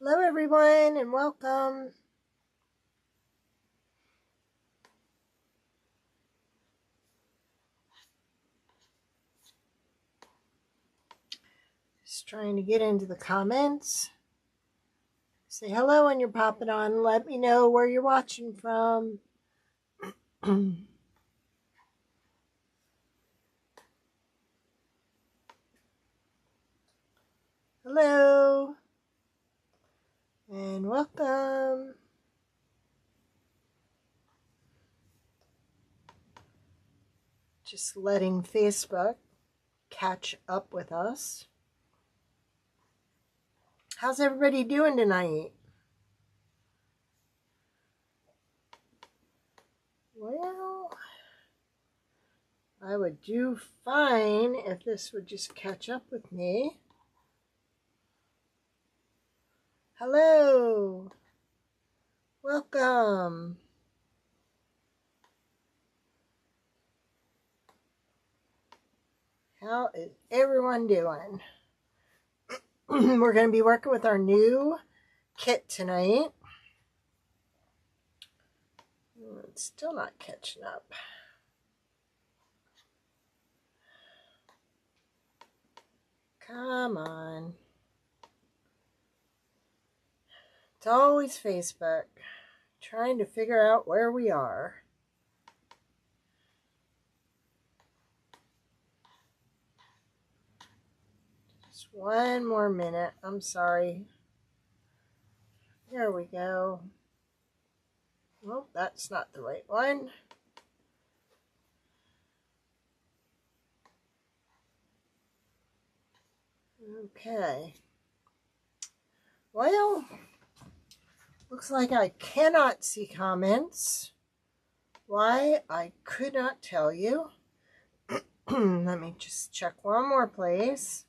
Hello everyone and welcome. Just trying to get into the comments. Say hello when you're popping on. Let me know where you're watching from. Hello and welcome. Just letting Facebook catch up with us. How's everybody doing tonight? Well, I would do fine if this would just catch up with me. Hello. Welcome. How is everyone doing? We're going to be working with our new kit tonight. It's still not catching up. Come on. It's always Facebook. Trying to figure out where we are. Just one more minute. I'm sorry. There we go. Well, that's not the right one. Okay. Well, looks like I cannot see comments. Why? I could not tell you. Let me just check one more place.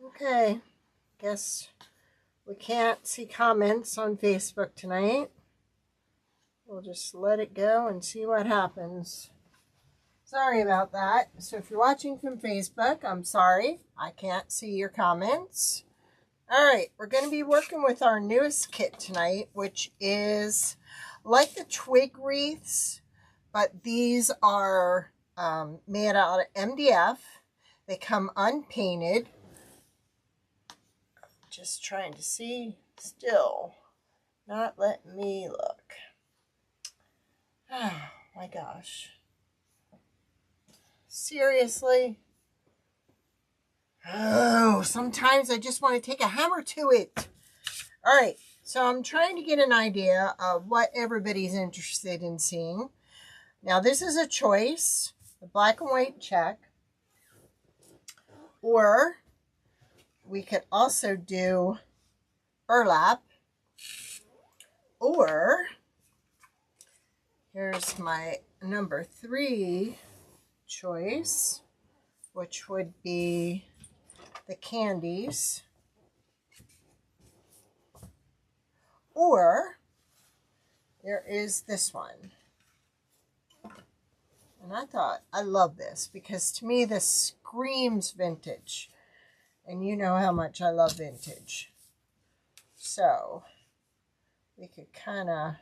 Okay, guess we can't see comments on Facebook tonight. We'll just let it go and see what happens. Sorry about that. So if you're watching from Facebook, I'm sorry. I can't see your comments. All right, we're going to be working with our newest kit tonight, which is like the twig wreaths, but these are made out of MDF. They come unpainted. Just trying to see, still not letting me look. Oh my gosh. Seriously? Oh, sometimes I just want to take a hammer to it. All right, so I'm trying to get an idea of what everybody's interested in seeing. Now, this is a choice, the black and white check, or we could also do burlap, or here's my number 3 choice, which would be the candies, or there is this one. And I thought, I love this because to me this screams vintage. And you know how much I love vintage. So we could kind of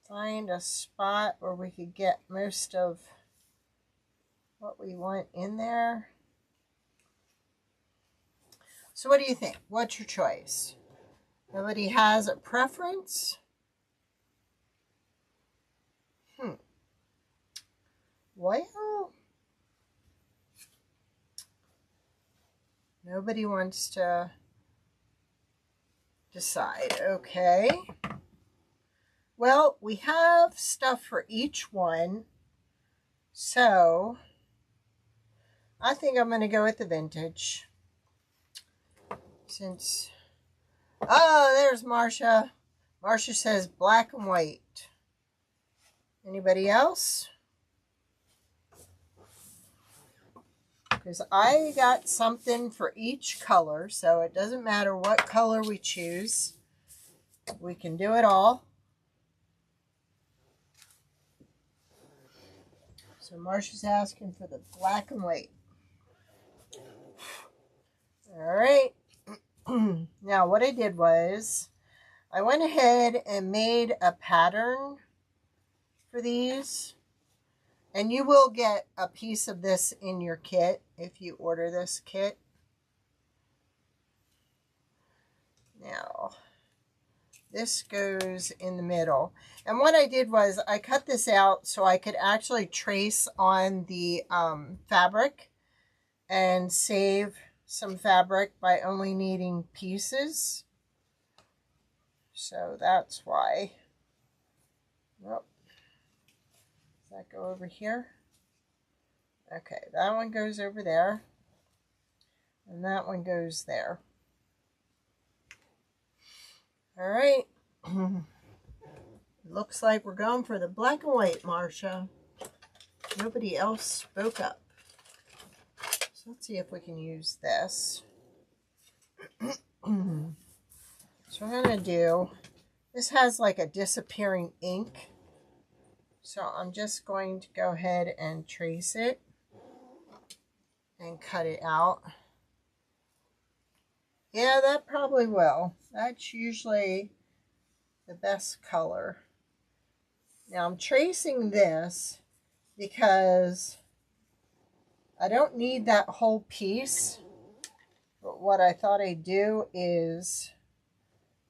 find a spot where we could get most of what we want in there. So what do you think? What's your choice? Nobody has a preference? Well, nobody wants to decide. Okay. Well, we have stuff for each one. So I think I'm going to go with the vintage. Since, oh, there's Marcia. Marcia says black and white. Anybody else? Because I got something for each color, so it doesn't matter what color we choose. We can do it all. So Marsha's asking for the black and white. All right. Now what I did was I went ahead and made a pattern for these. And you will get a piece of this in your kit if you order this kit. Now, this goes in the middle. And what I did was I cut this out so I could actually trace on the fabric and save some fabric by only needing pieces. So that's why. Oh, does that go over here? Okay, that one goes over there. And that one goes there. All right. Looks like we're going for the black and white, Marsha. Nobody else spoke up. So let's see if we can use this. So we're going to do, this has like a disappearing ink. So I'm just going to go ahead and trace it and cut it out. Yeah, that probably will. That's usually the best color. Now I'm tracing this because I don't need that whole piece. But what I thought I'd do is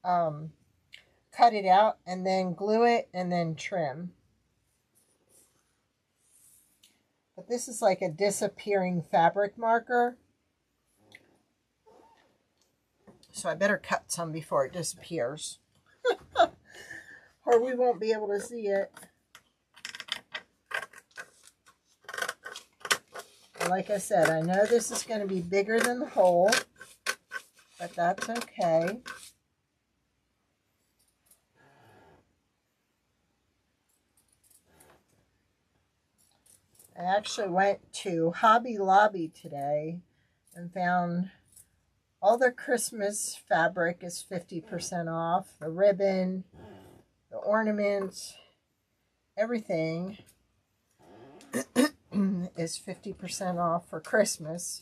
cut it out and then glue it and then trim. But this is like a disappearing fabric marker. So I better cut some before it disappears. Or we won't be able to see it. And like I said, I know this is going to be bigger than the hole, but that's okay. I actually went to Hobby Lobby today and found all their Christmas fabric is 50% off. The ribbon, the ornaments, everything is 50% off for Christmas.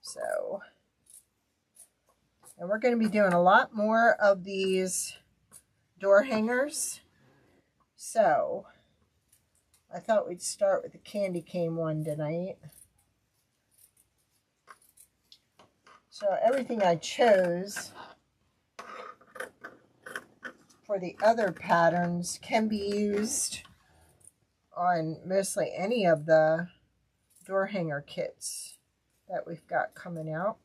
So, and we're going to be doing a lot more of these door hangers. So, I thought we'd start with the candy cane one tonight. So everything I chose for the other patterns can be used on mostly any of the door hanger kits that we've got coming out.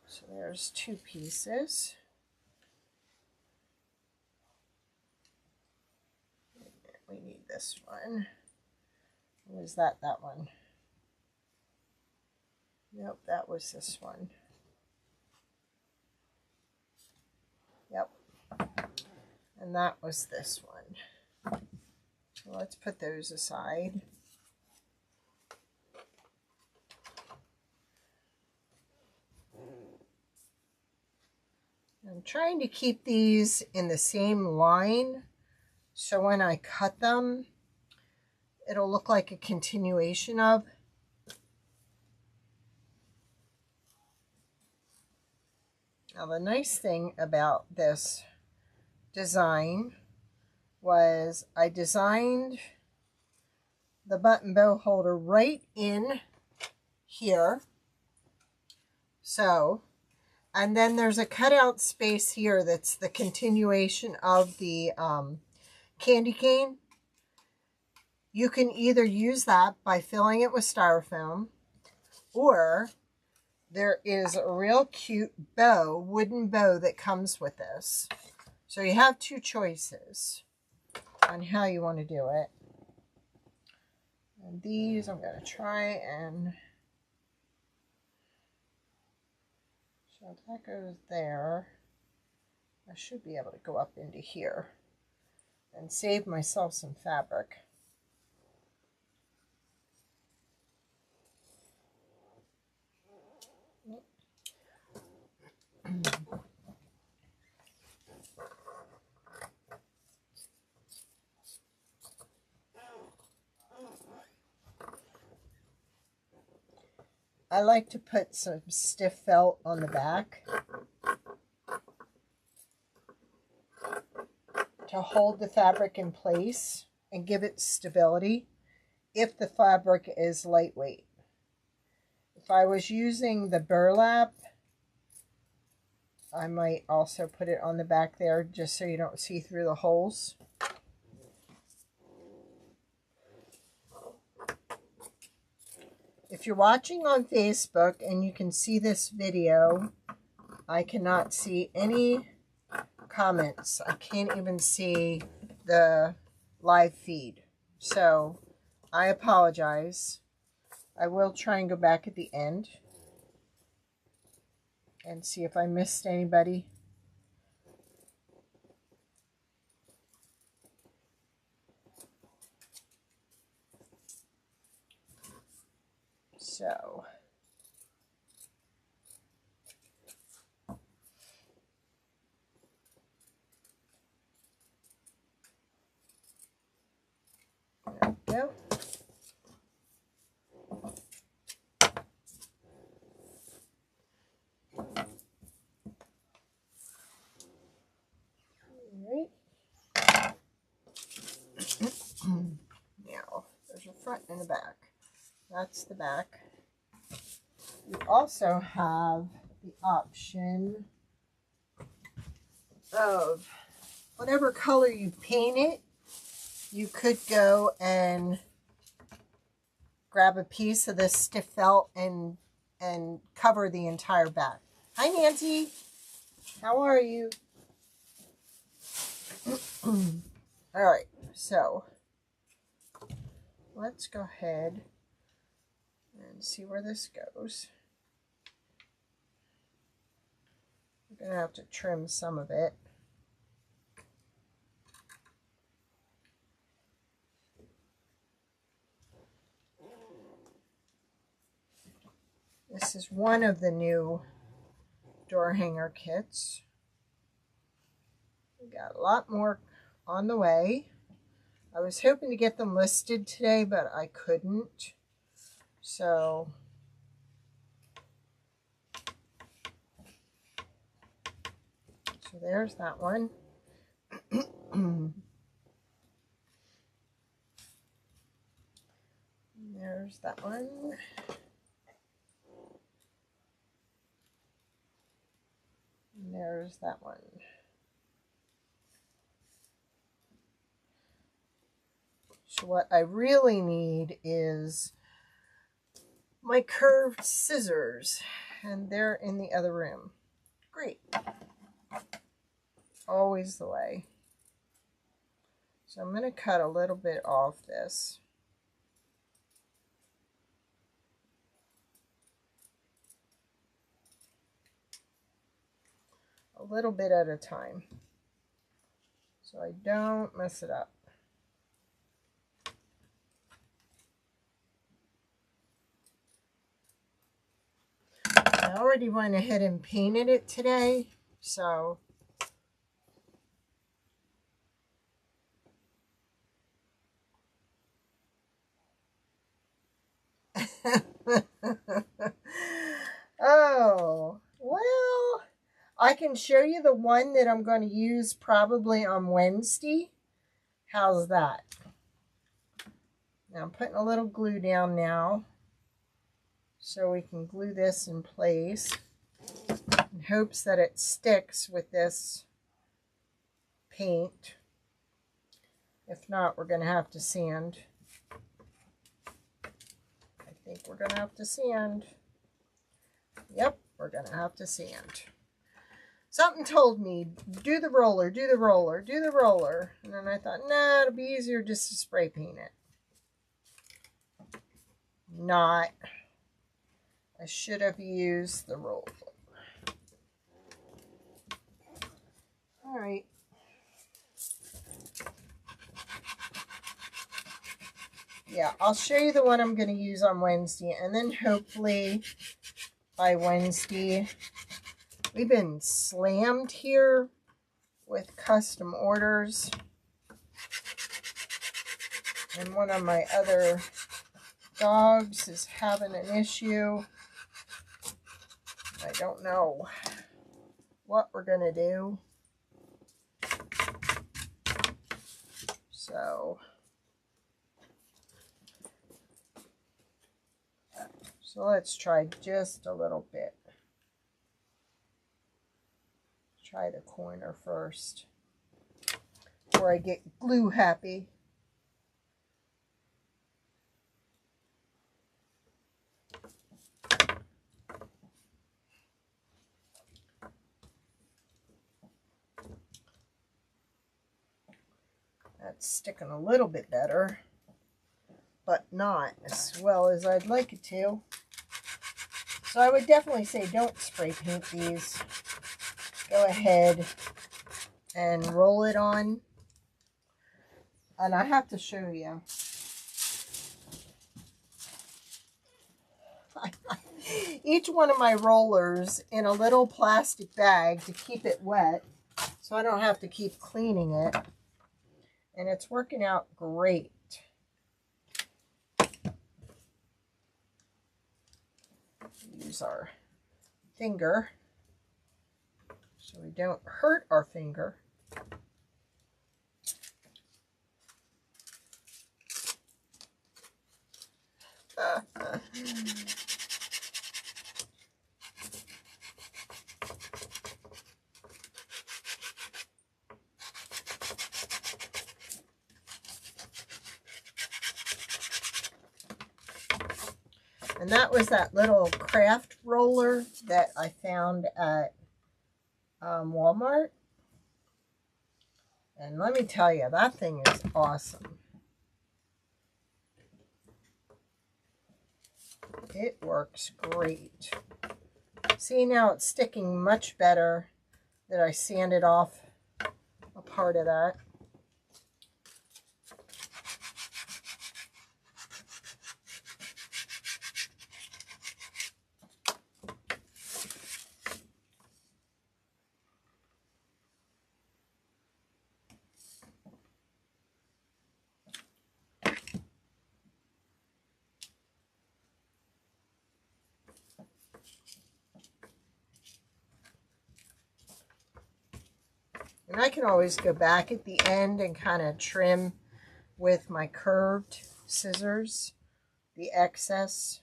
So there's two pieces. We need this one. Was that one? Nope, that was this one. Yep. And that was this one. So let's put those aside. I'm trying to keep these in the same line so when I cut them, it'll look like a continuation of. Now the nice thing about this design was I designed the button bow holder right in here. So, and then there's a cutout space here that's the continuation of the candy cane. You can either use that by filling it with styrofoam, or there is a real cute bow, wooden bow that comes with this. So you have two choices on how you want to do it. And these I'm going to try and... So that goes there. I should be able to go up into here. and save myself some fabric. I like to put some stiff felt on the back to hold the fabric in place and give it stability if the fabric is lightweight. If I was using the burlap, I might also put it on the back there just so you don't see through the holes. If you're watching on Facebook and you can see this video, I cannot see any comments. I can't even see the live feed. So I apologize. I will try and go back at the end and see if I missed anybody. So there we go. Now, there's a front and a back. That's the back. You also have the option of whatever color you paint it. You could go and grab a piece of this stiff felt and cover the entire back. Hi, Nancy. How are you? All right, so let's go ahead and see where this goes. We're going to have to trim some of it. This is one of the new door hanger kits. We got a lot more on the way. I was hoping to get them listed today, but I couldn't. So there's that one. There's that one. And there's that one. So what I really need is my curved scissors, and they're in the other room. Great. Always the way. So I'm going to cut a little bit off this. A little bit at a time, so I don't mess it up. I already went ahead and painted it today, so oh, well, I can show you the one that I'm going to use probably on Wednesday. How's that? Now I'm putting a little glue down now so we can glue this in place in hopes that it sticks with this paint. If not, we're going to have to sand. I think we're going to have to sand. Yep, we're going to have to sand. Something told me, do the roller, do the roller, do the roller. And then I thought, nah, it'll be easier just to spray paint it. Not. I should have used the roller. All right. yeah, I'll show you the one I'm going to use on Wednesday, and then hopefully by Wednesday, we've been slammed here with custom orders, and one of my other dogs is having an issue. I don't know what we're going to do. So let's try just a little bit. Try the corner first before I get glue happy. That's sticking a little bit better, but not as well as I'd like it to. So I would definitely say don't spray paint these. Go ahead and roll it on. And I have to show you. Each one of my rollers in a little plastic bag to keep it wet, so I don't have to keep cleaning it. And it's working out great. Use our finger so we don't hurt our finger. And that was that little craft roller that I found at Walmart. And let me tell you, that thing is awesome. It works great. See, now it's sticking much better that I sanded off a part of that. And I can always go back at the end and kind of trim with my curved scissors the excess.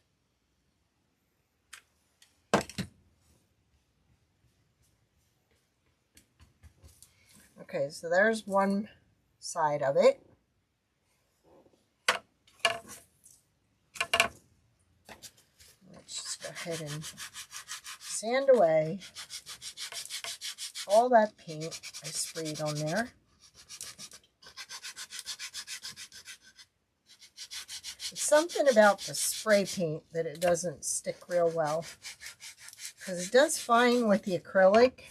Okay, so there's one side of it. Let's just go ahead and sand away all that paint I sprayed on there. It's something about the spray paint that it doesn't stick real well, because it does fine with the acrylic.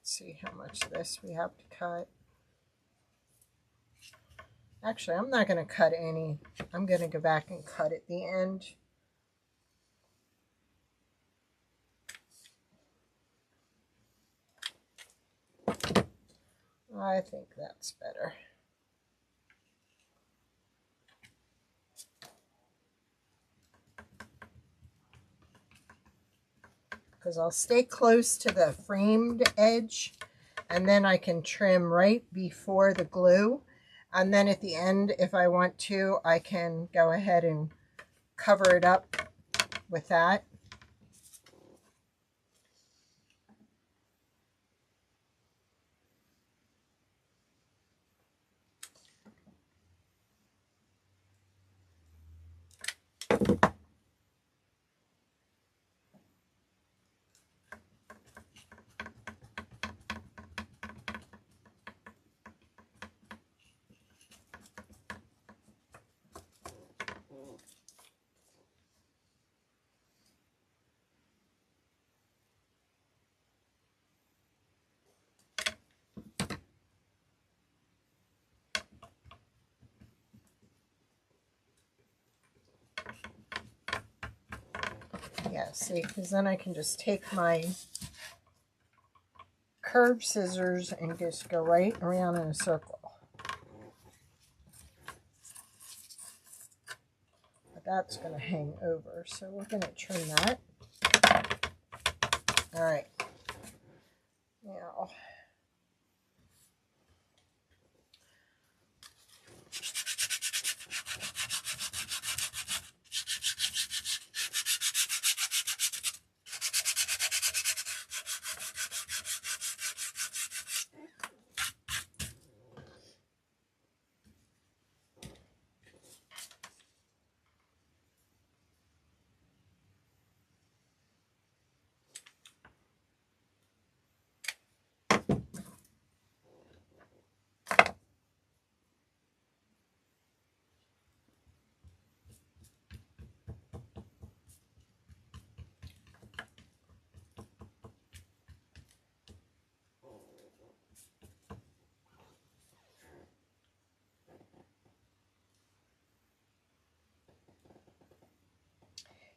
See how much of this we have to cut. Actually, I'm not going to cut any. I'm going to go back and cut at the end. I think that's better. Because I'll stay close to the framed edge, and then I can trim right before the glue. And then at the end, if I want to, I can go ahead and cover it up with that. Yeah, see, because then I can just take my curved scissors and just go right around in a circle. But that's going to hang over, so we're going to trim that. All right. Now,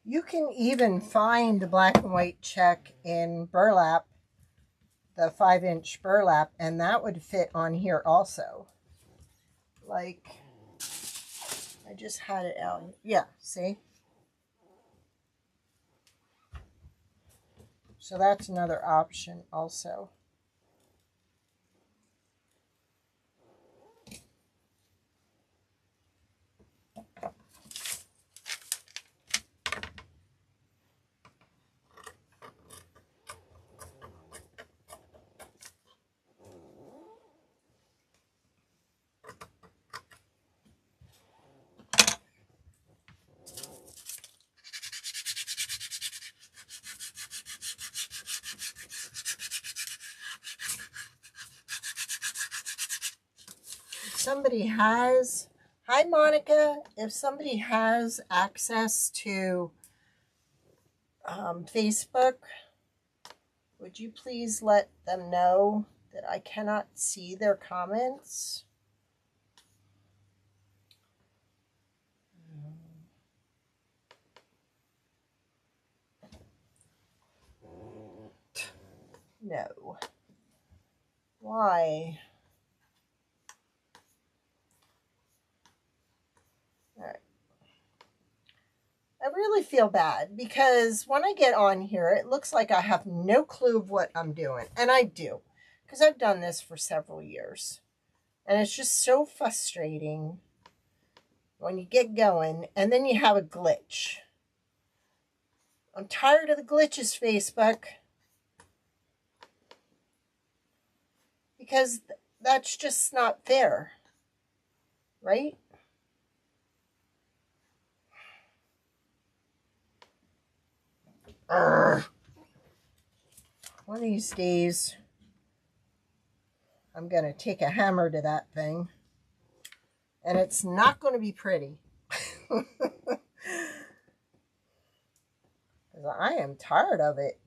you can even find the black and white check in burlap, the 5-inch burlap, and that would fit on here also. Like, I just had it out. Yeah, see? So that's another option also. Somebody has, hi Monica, if somebody has access to Facebook, would you please let them know that I cannot see their comments? No. Why? All right. I really feel bad because when I get on here, it looks like I have no clue of what I'm doing. And I do, because I've done this for several years. And it's just so frustrating when you get going and then you have a glitch. I'm tired of the glitches, Facebook. Because that's just not fair. Right? Urgh. One of these days, I'm going to take a hammer to that thing. And it's not going to be pretty. Because I am tired of it.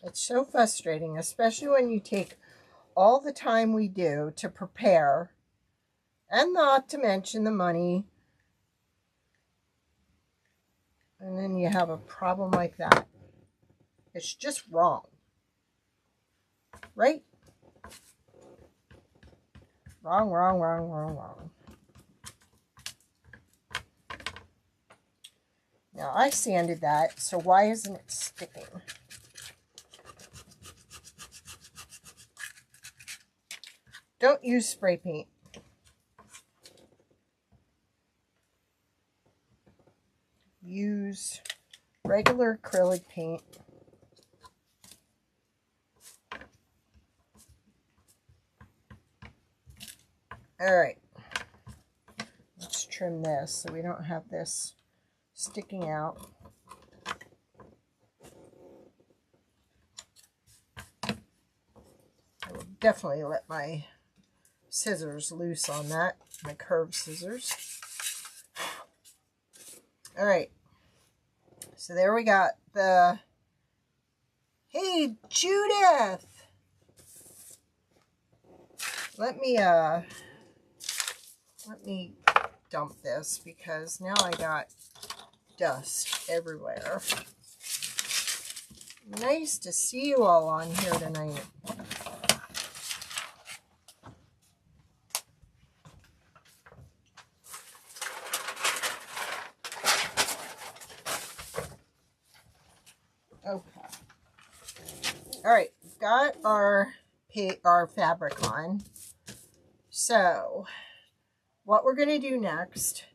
It's so frustrating, especially when you take all the time we do to prepare, and not to mention the money, and then you have a problem like that. It's just wrong. Right? Wrong, wrong, wrong, wrong, wrong. Now, I sanded that, so why isn't it sticking? Don't use spray paint. Use regular acrylic paint. All right. Let's trim this so we don't have this sticking out. I will definitely let my scissors loose on that, my curved scissors. All right. So there we got the, hey, Judith. Let me dump this because now I got dust everywhere. Nice to see you all on here tonight. Okay. All right, we've got our fabric on. So, what we're going to do next,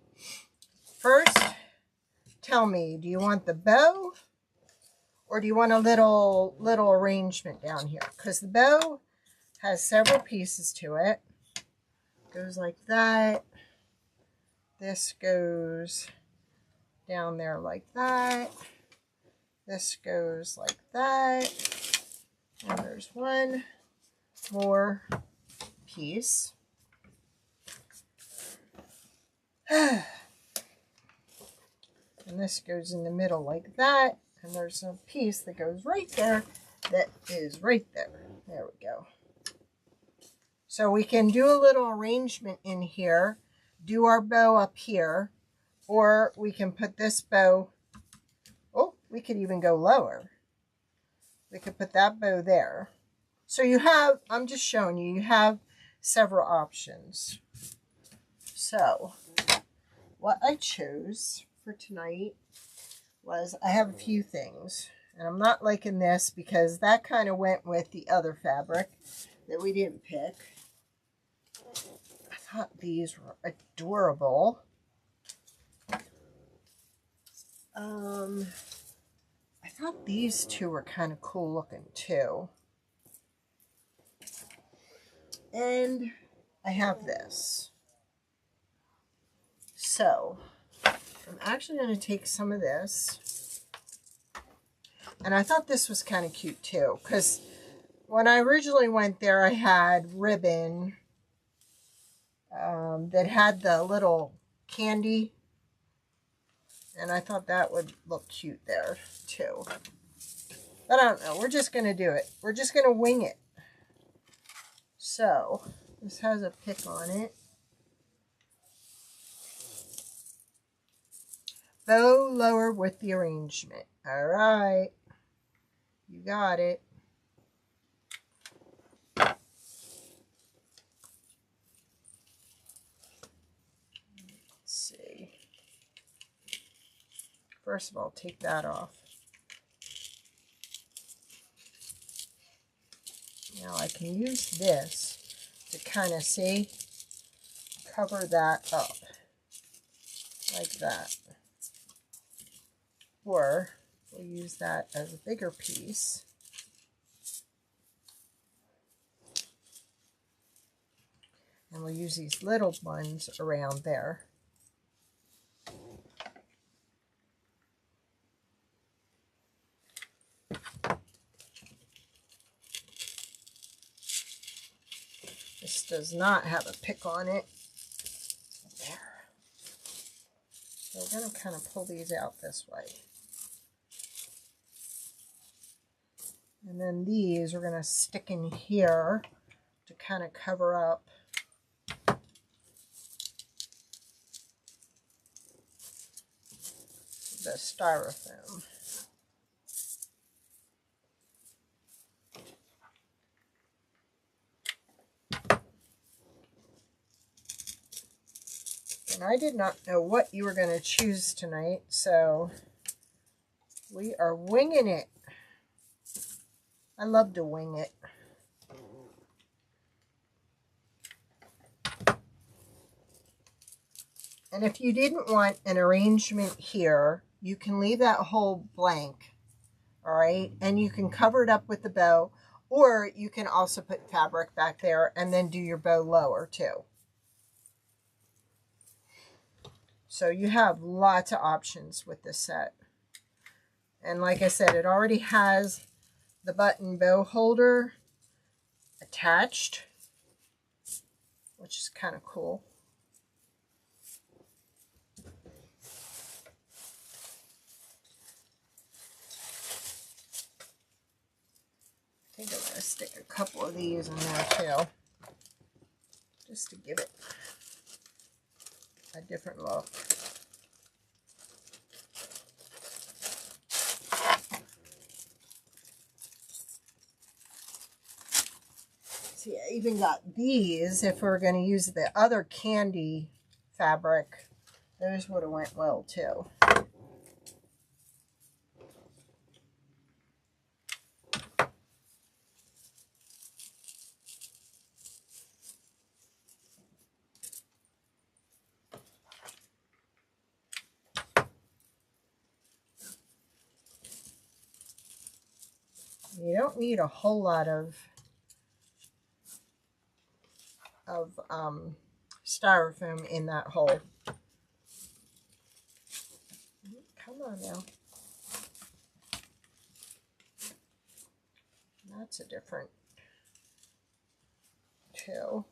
first, tell me, do you want the bow or do you want a little arrangement down here? Because the bow has several pieces to it. Goes like that. This goes down there like that. This goes like that. And there's one more piece. And this goes in the middle like that. And there's a piece that goes right there that is right there. There we go. So we can do a little arrangement in here, do our bow up here, or we can put this bow, oh, we could even go lower. We could put that bow there. So you have, I'm just showing you, you have several options. So what I chose for tonight was, I have a few things, and I'm not liking this because that kind of went with the other fabric that we didn't pick. I thought these were adorable. I thought these two were kind of cool looking too. And I have this. So I'm actually going to take some of this. And I thought this was kind of cute too, because when I originally went there, I had ribbon that had the little candy. And I thought that would look cute there too. But I don't know. We're just going to do it. We're just going to wing it. So this has a pick on it. Bow lower with the arrangement. All right. You got it. Let's see. First of all, take that off. Now I can use this to kind of, see, cover that up like that. Or we'll use that as a bigger piece. And we'll use these little ones around there. This does not have a pick on it. There. So we're going to kind of pull these out this way. And then these we're going to stick in here to kind of cover up the styrofoam. And I did not know what you were going to choose tonight, so we are winging it. I love to wing it. And if you didn't want an arrangement here, you can leave that hole blank, all right? And you can cover it up with the bow, or you can also put fabric back there and then do your bow lower too. So you have lots of options with this set. And like I said, it already has the button bow holder attached, which is kind of cool. I think I'm going to stick a couple of these in there too. just to give it a different look. See, I even got these. If we're going to use the other candy fabric, those would have went well too. You don't need a whole lot of styrofoam in that hole. Come on now. That's a different two.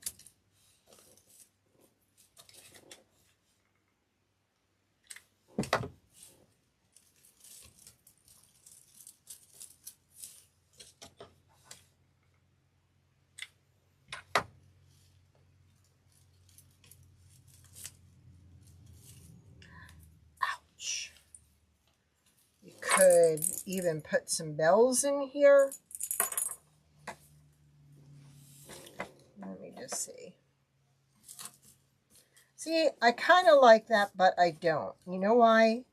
Ouch. You could even put some bells in here. Let me just see. See, I kind of like that, but I don't. You know why?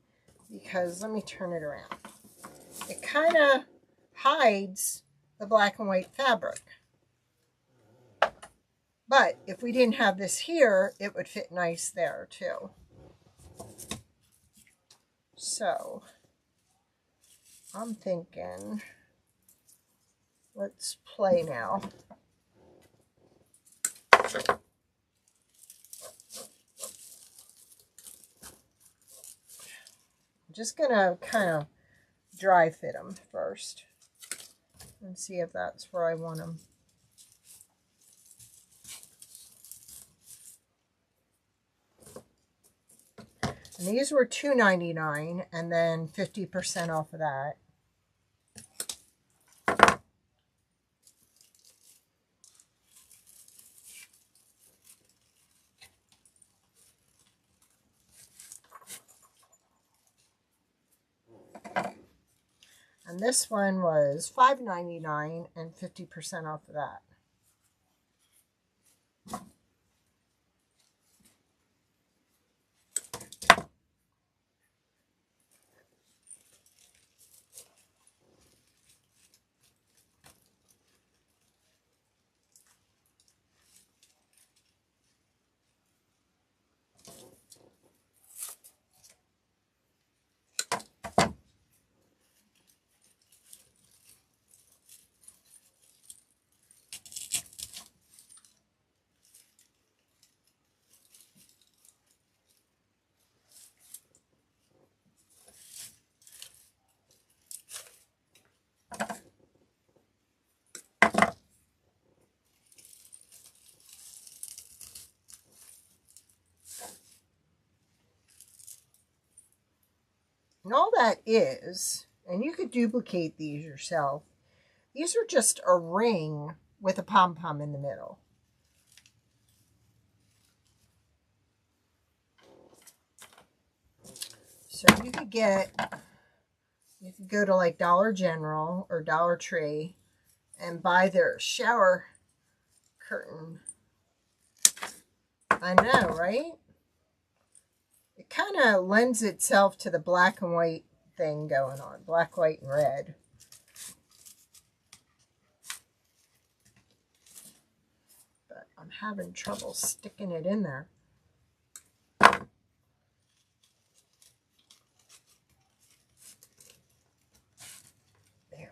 Because, let me turn it around. It kind of hides the black and white fabric. But if we didn't have this here, it would fit nice there too. So, I'm thinking, let's play now. I'm just going to kind of dry fit them first and see if that's where I want them. And these were $2.99 and then 50% off of that. And this one was $5.99 and 50% off of that. And all that is, and you could duplicate these yourself, these are just a ring with a pom-pom in the middle. So you could go to like Dollar General or Dollar Tree and buy their shower curtain. I know, right? It kind of lends itself to the black and white thing going on. Black, white, and red. But I'm having trouble sticking it in there. There we go.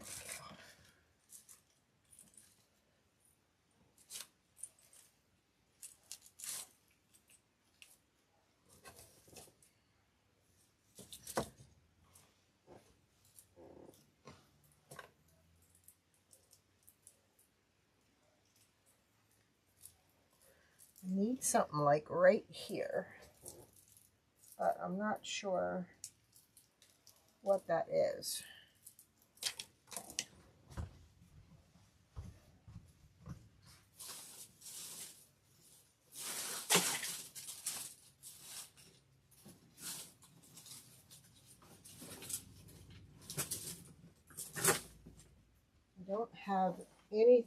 I need something like right here, but I'm not sure what that is.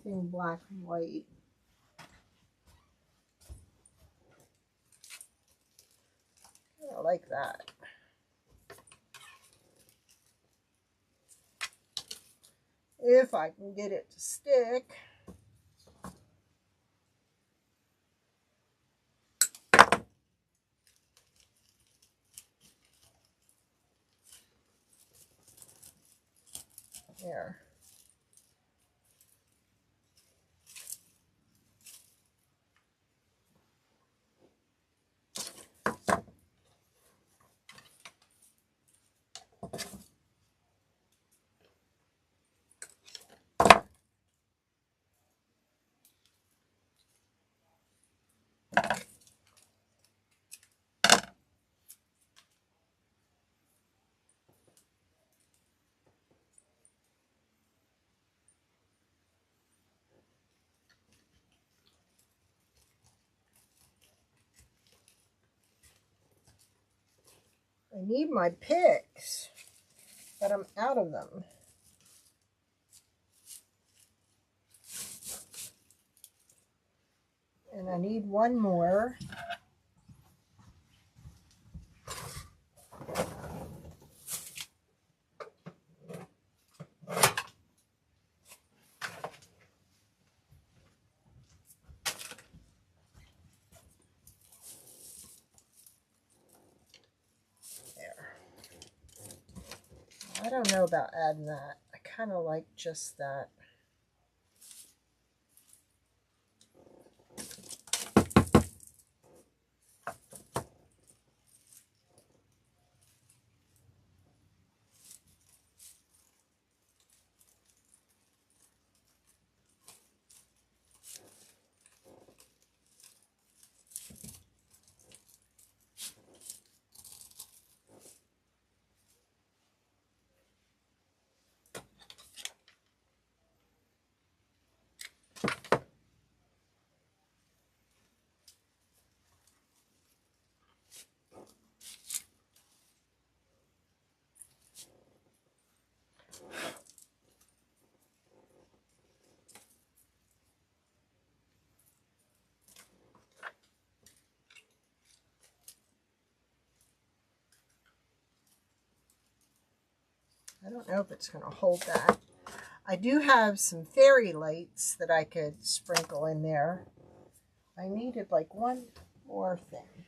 anything black and white. I like that. If I can get it to stick. There. I need my picks, but I'm out of them. And I need one more. I don't know about adding that. I kind of like just that. I don't know if it's going to hold that. I do have some fairy lights that I could sprinkle in there. I needed like one more thing.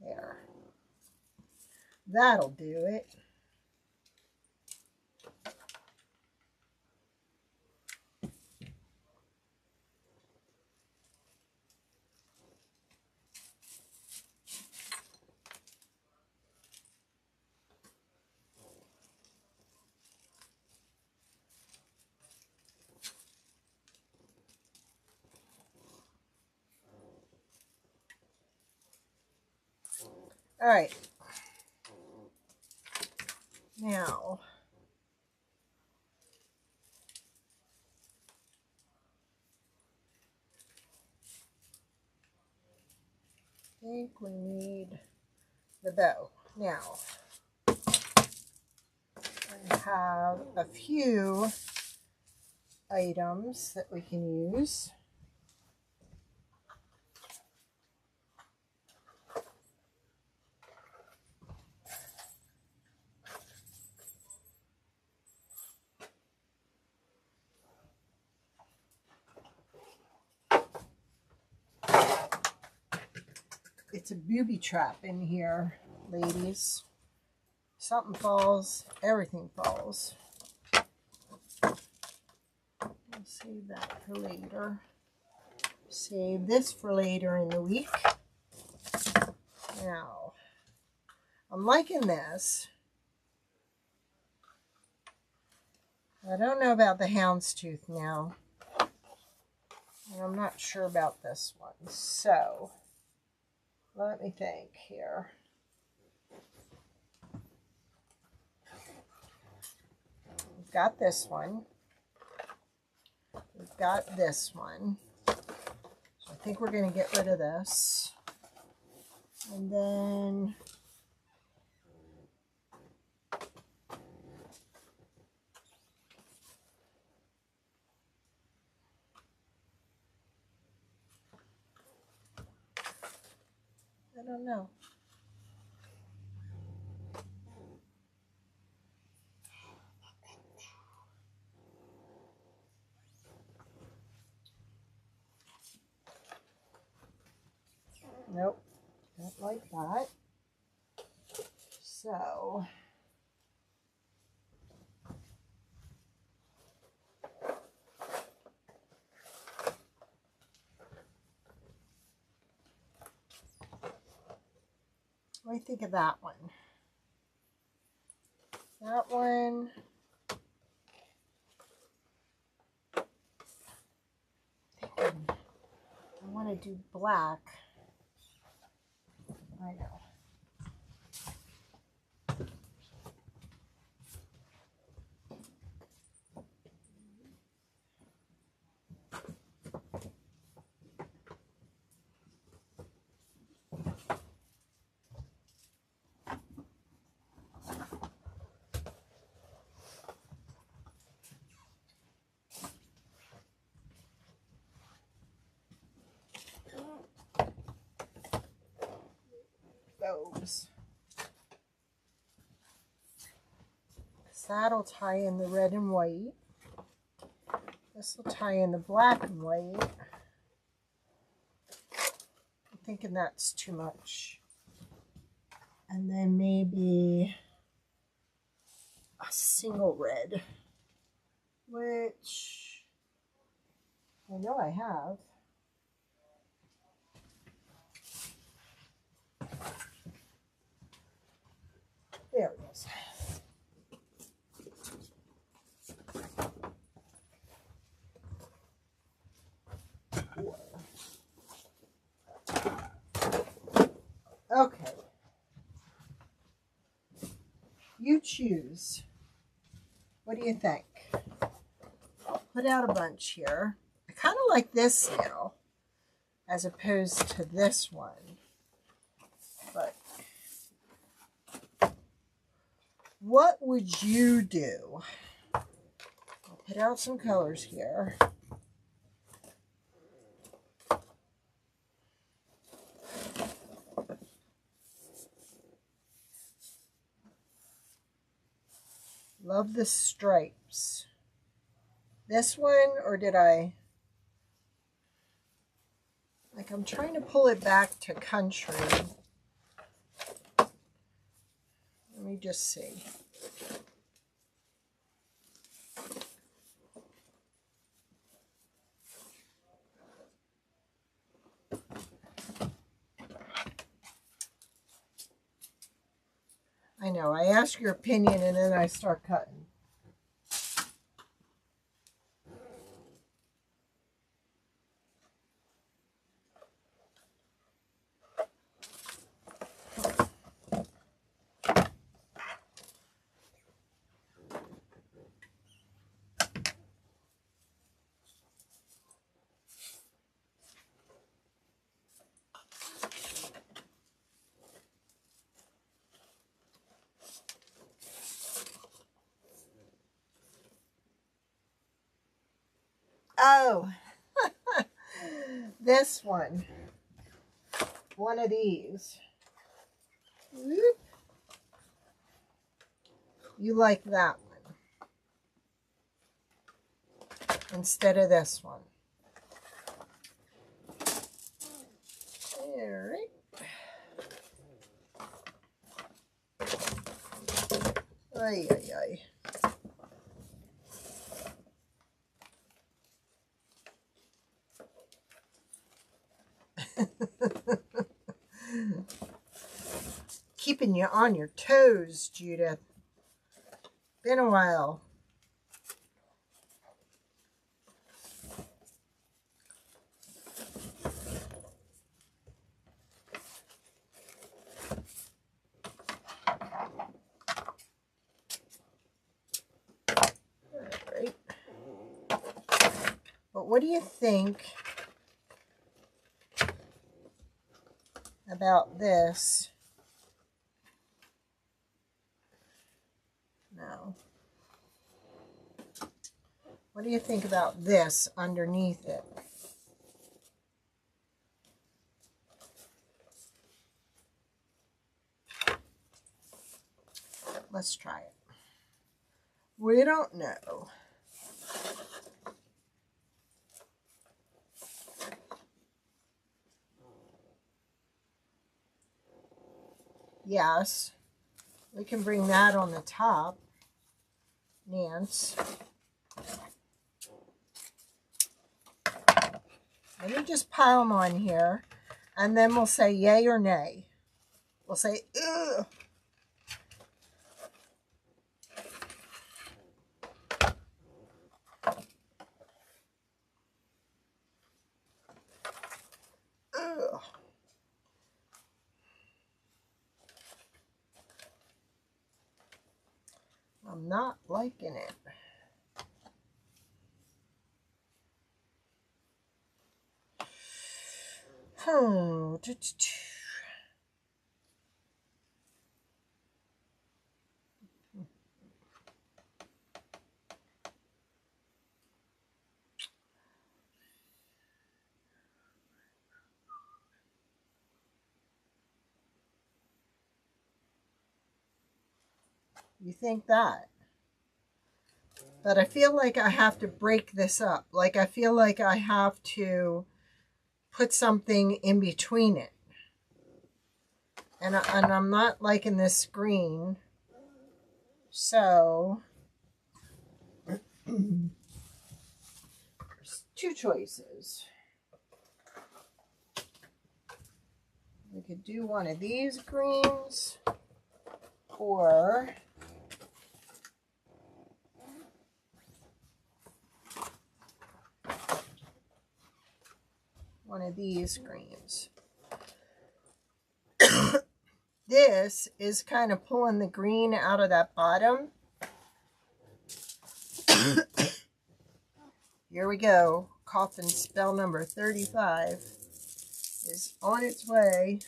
There. That'll do it. All right. Now, I think we need the bow. Now, I have a few items that we can use. It's a booby trap in here, ladies. Something falls, everything falls. I'll save that for later. Save this for later in the week. Now, I'm liking this. I don't know about the houndstooth now. And I'm not sure about this one. So, let me think here. We've got this one. We've got this one. So I think we're going to get rid of this. And then I don't know. Nope, don't like that. So, what do you think of that one? That one. I want to do black. I know. Those. That'll tie in the red and white. This will tie in the black and white. I'm thinking that's too much. And then maybe a single red, which I know I have. There it is. Okay. You choose. What do you think? I'll put out a bunch here. I kind of like this now as opposed to this one. But what would you do? I'll put out some colors here. Love the stripes. This one, or did I? Like, I'm trying to pull it back to country. Let me just see. I know, I ask your opinion and then I start cutting. Oh, this one of these. Whoop. You like that one instead of this one. All right. Ay, ay, ay. Keeping you on your toes, Judith. Been a while. what do you think about this? No. What do you think about this underneath it? Let's try it. We don't know. Yes, we can bring that on the top, Nance. Let me just pile them on here, and then we'll say yay or nay. We'll say, ugh. Ugh. I'm not liking it. You think that? But I feel like I have to break this up. Like I feel like I have to put something in between it. And I'm not liking this green. So there's two choices. We could do one of these greens or one of these greens. This is kind of pulling the green out of that bottom. Here we go. Coffin spell number 35 is on its way.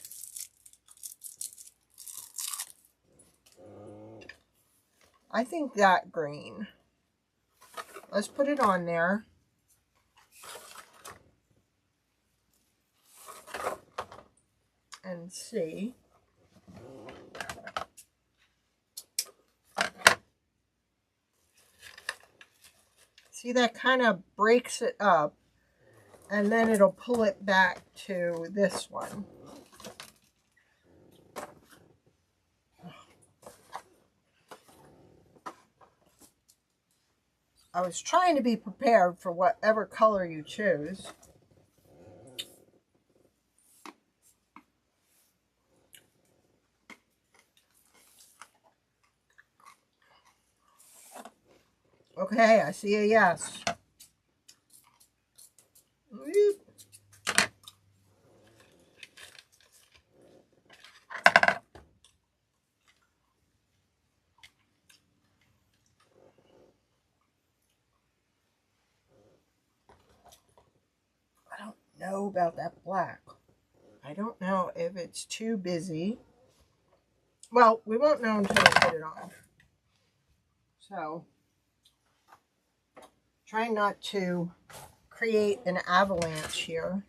I think that green. Let's put it on there. And see. See, that kind of breaks it up, and then it'll pull it back to this one. I was trying to be prepared for whatever color you choose. Okay, I see a yes. I don't know about that black. I don't know if it's too busy. Well, we won't know until we put it on. So, trying not to create an avalanche here.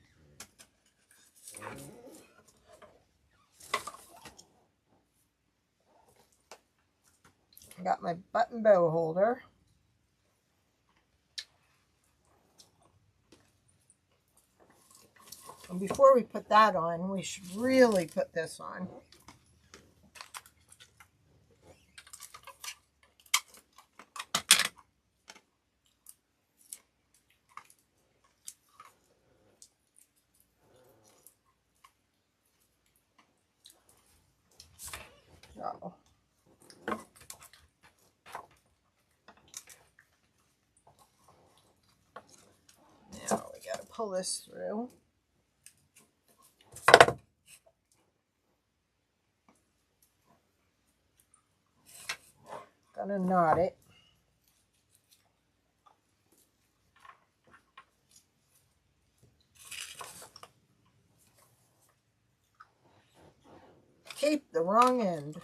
I got my button bow holder. And before we put that on, we should really put this on. So, now we got to pull this through. Gonna knot it. tape the wrong end.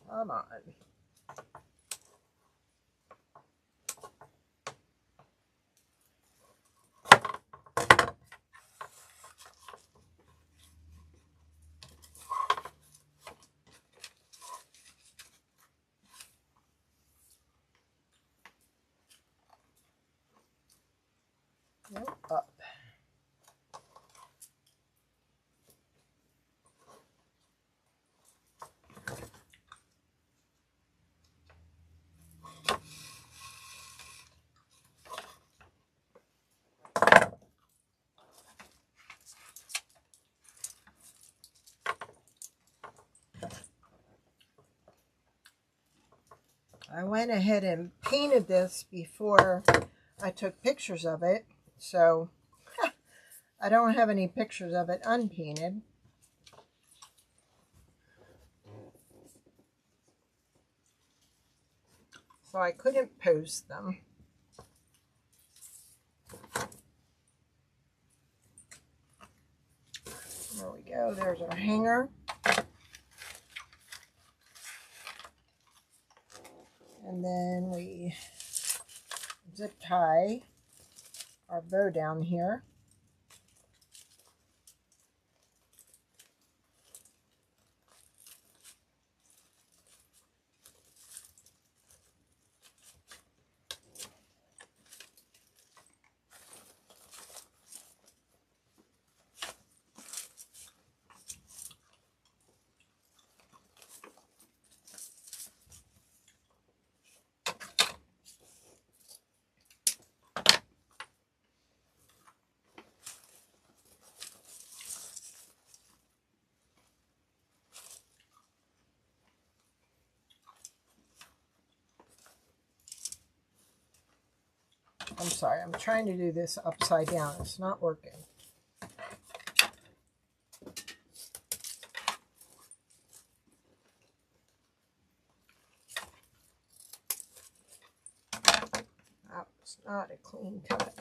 Come on. Nope, up. I went ahead and painted this before I took pictures of it, so I don't have any pictures of it unpainted. So I couldn't post them. There we go, there's our hanger. And then we zip tie our bow down here. I'm sorry, I'm trying to do this upside down. It's not working. That was not a clean cut.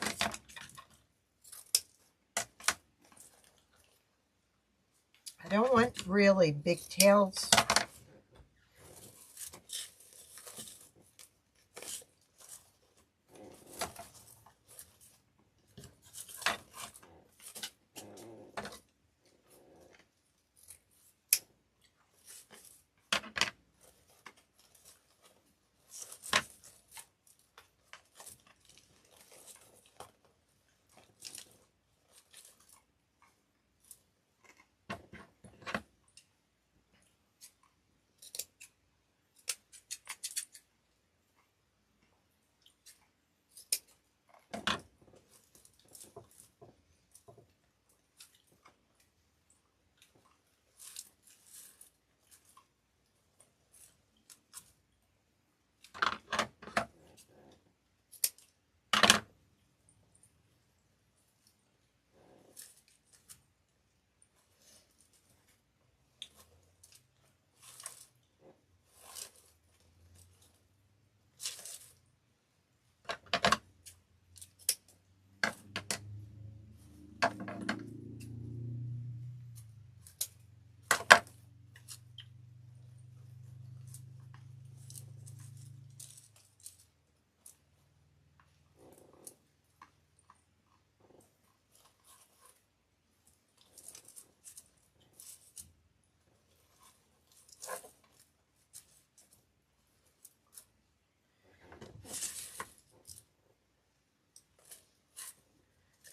I don't want really big tails.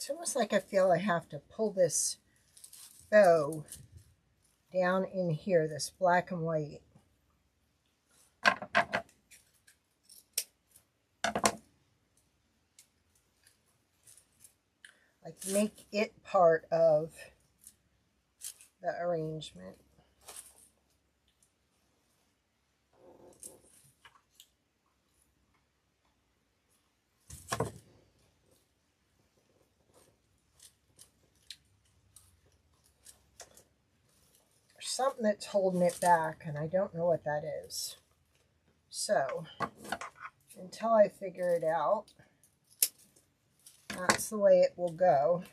It's almost like I feel I have to pull this bow down in here, this black and white. Like make it part of the arrangement. something that's holding it back, and I don't know what that is. So, until I figure it out, that's the way it will go.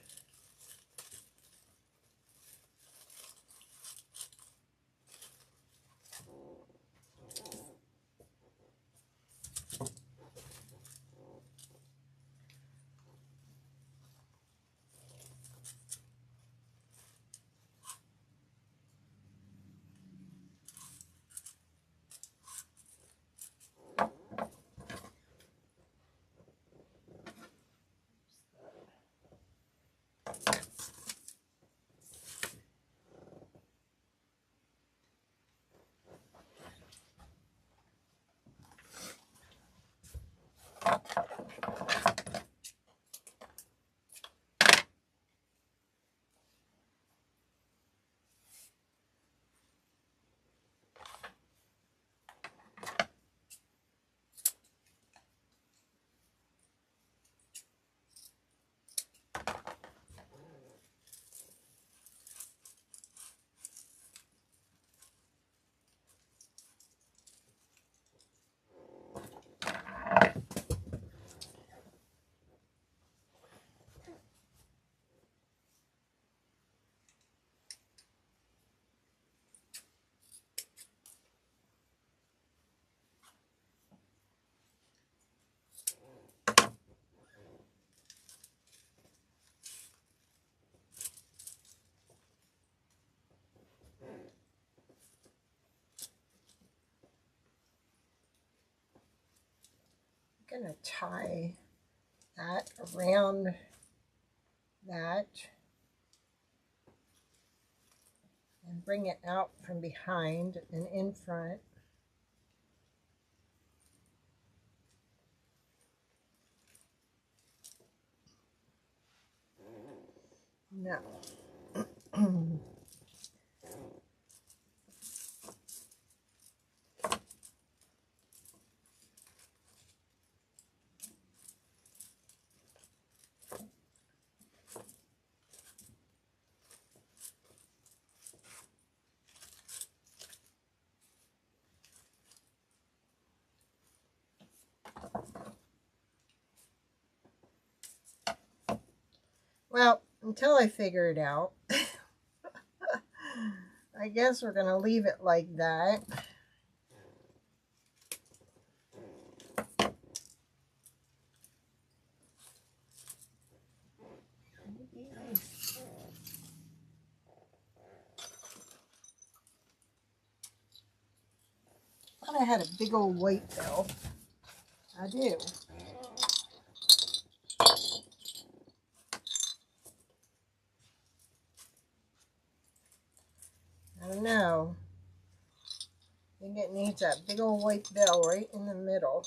I'm going to tie that around that and bring it out from behind and in front. No. Well, until I figure it out, I guess we're going to leave it like that. I thought I had a big old white bill. I do. I don't know. I think it needs that big old white bill right in the middle.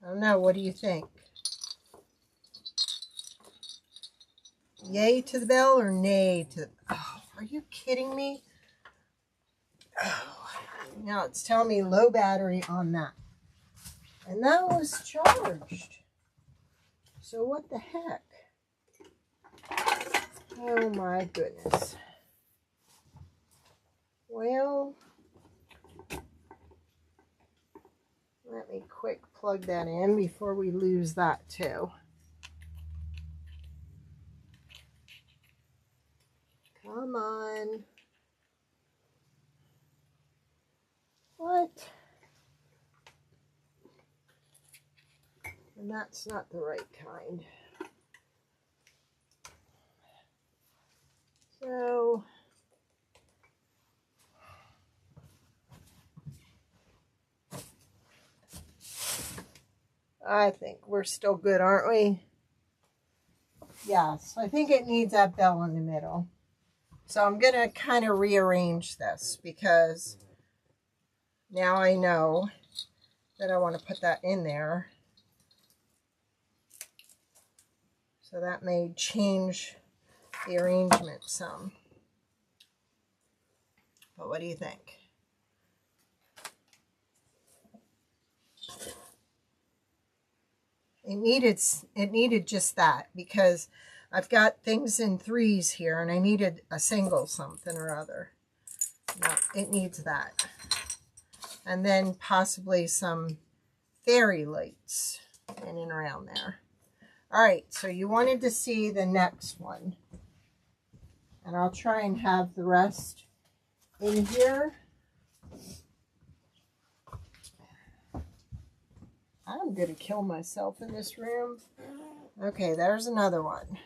I don't know. What do you think? Yay to the bell or nay to the... Oh, are you kidding me? Oh, now it's telling me low battery on that. And that was charged. So what the heck? Oh my goodness. Well, let me quick plug that in before we lose that too. Come on. What? And that's not the right kind. So, I think we're still good, aren't we? Yes, I think it needs that bell in the middle. So I'm going to kind of rearrange this because now I know that I want to put that in there. So that may change the arrangement some. But what do you think? It needed just that, because I've got things in threes here and I needed a single something or other. No, it needs that. And then possibly some fairy lights in and around there. All right, so you wanted to see the next one. And I'll try and have the rest in here. I'm going to kill myself in this room. Okay, there's another one.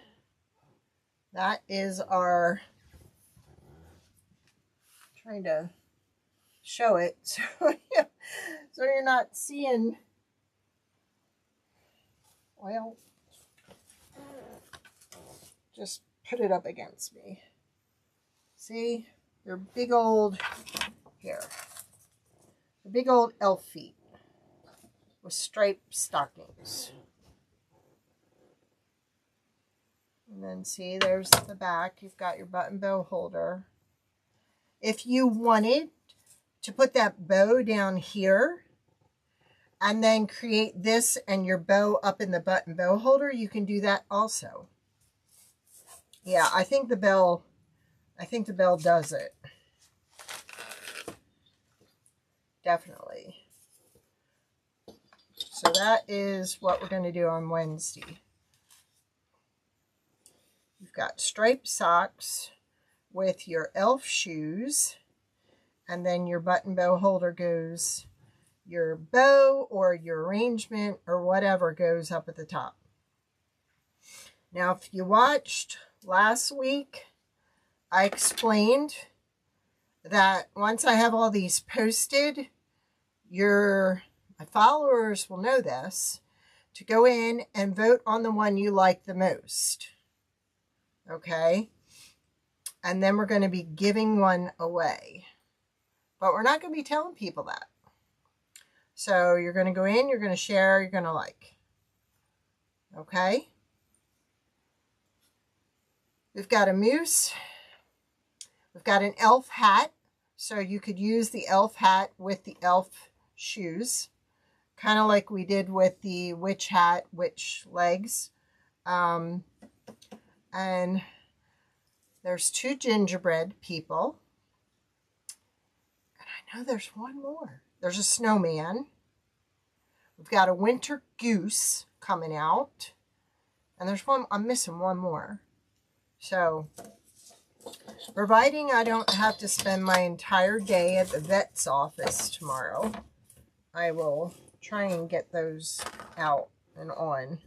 That is our, trying to show it so you're not seeing, well, just put it up against me. See, they're big old, here, the big old elf feet with striped stockings. And then see, there's the back. You've got your button bow holder. If you wanted to put that bow down here and then create this and your bow up in the button bow holder, you can do that also. Yeah, I think the bell does it. Definitely. So that is what we're going to do on Wednesday. You've got striped socks with your elf shoes, and then your button bow holder goes, your bow or your arrangement or whatever goes up at the top. Now, if you watched last week, I explained that once I have all these posted, my followers will know this, to go in and vote on the one you like the most. Okay? And then we're going to be giving one away. But we're not going to be telling people that. So you're going to go in, you're going to share, you're going to like. Okay? We've got a moose. We've got an elf hat. So you could use the elf hat with the elf shoes. Kind of like we did with the witch hat, witch legs. And there's 2 gingerbread people. And I know there's one more. There's a snowman. We've got a winter goose coming out. And there's one, I'm missing one more. So, providing I don't have to spend my entire day at the vet's office tomorrow, I will try and get those out and on.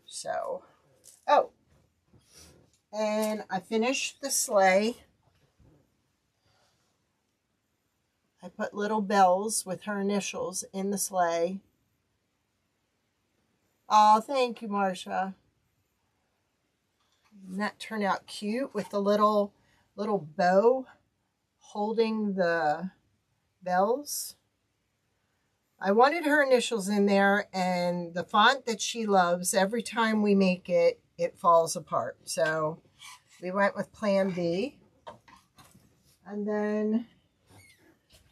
So, oh, and I finished the sleigh. I put little bells with her initials in the sleigh. Oh, thank you, Marcia. And that turned out cute with the little bow holding the bells. I wanted her initials in there, and the font that she loves, every time we make it, it falls apart. So we went with Plan B. And then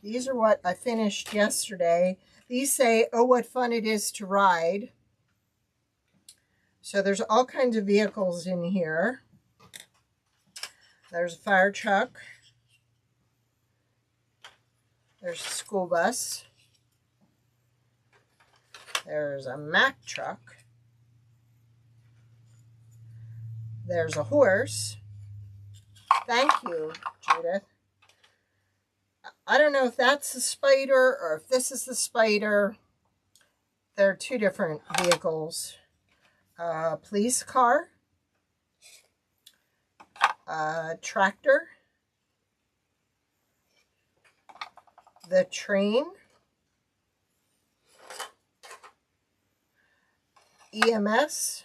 these are what I finished yesterday. These say, "Oh, what fun it is to ride." So there's all kinds of vehicles in here. There's a fire truck. There's a school bus. There's a Mack truck. There's a horse. Thank you, Judith. I don't know if that's the spider or if this is the spider. They're 2 different vehicles. Police car, tractor, the train, EMS,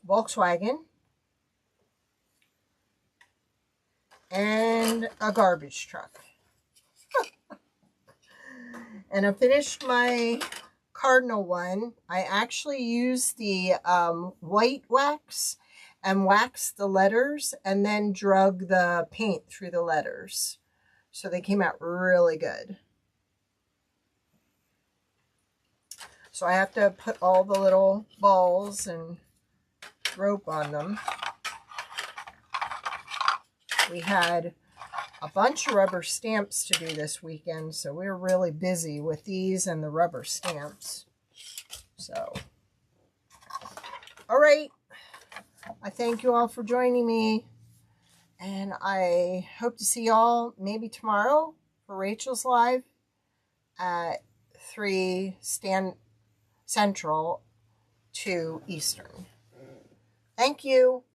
Volkswagen, and a garbage truck. And I finished my cardinal one. I actually used the white wax and waxed the letters and then drug the paint through the letters. So they came out really good. So I have to put all the little balls and rope on them. We had a bunch of rubber stamps to do this weekend, so we're really busy with these and the rubber stamps. So, all right. I thank you all for joining me, and I hope to see y'all maybe tomorrow for Rachel's Live at 3 Central, 2 Eastern. Thank you.